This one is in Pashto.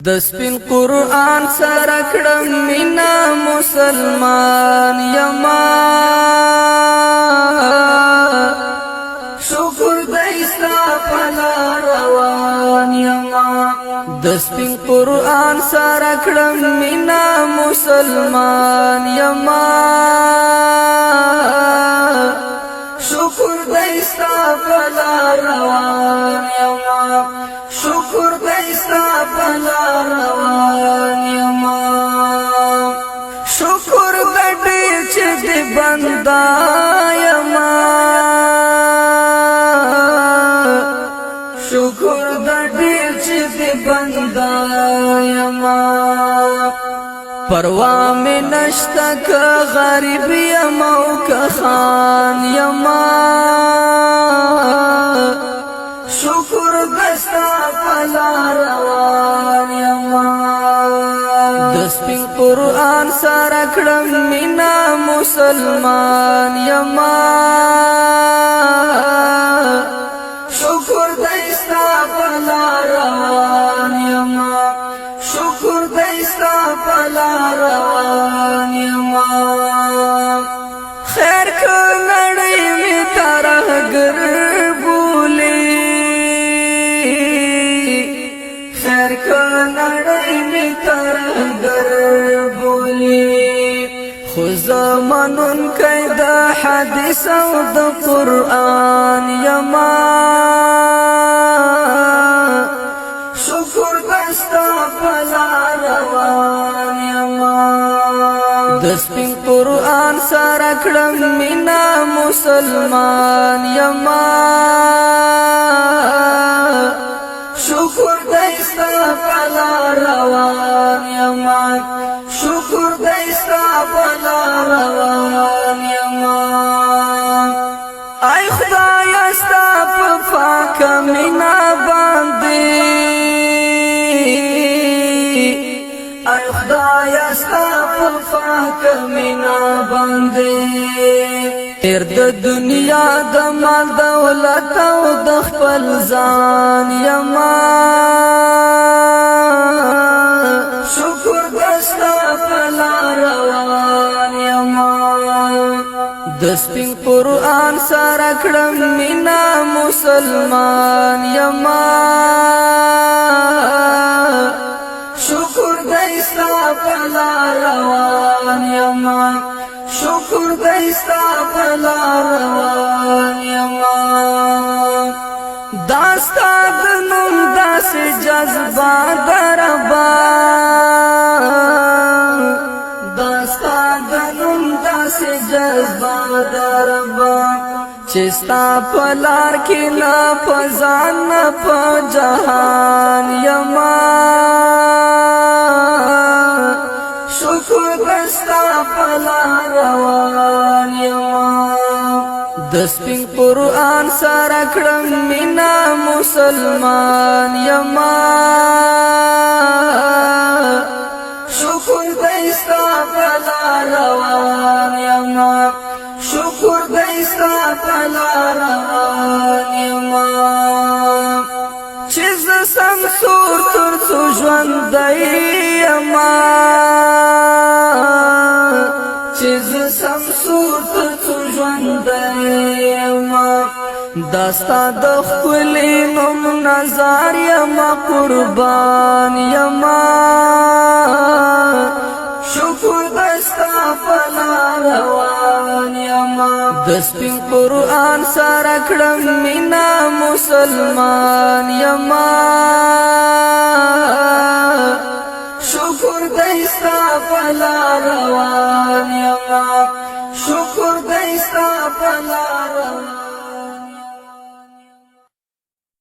د سپین قرآن سره کړم مینا مسلمان یما شکر دایستا پلا روان یما د سپین قرآن سره کړم مینا مسلمان یما شکر دایستا پلا روان یما شکر دایستا پلا روان یما شکر دې چې دې بندا یما شکر دې چې دې بندا یما پروا مې نشتا که غریب یما او که خان یما شکر دستا پلا روان یما د سپین قرآن سره کړم مینا مسلمان یما شکر دستا پلا روان یما شکر دستا پلا روان یما خیر که نړۍ می ترهګر خو زمانون کئی دا حدیث او دا قرآن یما شکر دستا پلا روان یما د سپین قرآن سره کړم مینا مسلمان یما شکر دستا پلا روان یما شکر دستا پلا روان یما ای خدای استا په پاک مینا باندې ای خدای استا په پاک مینا باندې تیر د دنیا د مال دولت او د خپل ځان یما شکر دستا پلا روان یما د سپین قرآن سره کړم مینا مسلمان یما شکر دستا پلا روان یما شکر دستا پلا روان یما داستا د نوم داس جذبه دربا داستا د نوم داس جذبه دربا چستا پلار کې نه پزان نه په جهان یما شکر دستا پلا روان یما د سپین قرآن سره کړم مینا مسلمان یما شکر دستا پلا روان یما شکر دستا پلا روان یما چې زه سمسور تر څو ژوندی یما چې زه سمسور تر څو ژوندی یما داستا د خپلې نوم نظر یما قربان یما شکر دستا پلا روان یما د سپین قرآن سره کړم مینا مسلمان یما شکر دستا پلا روان یما شکر دستا پلا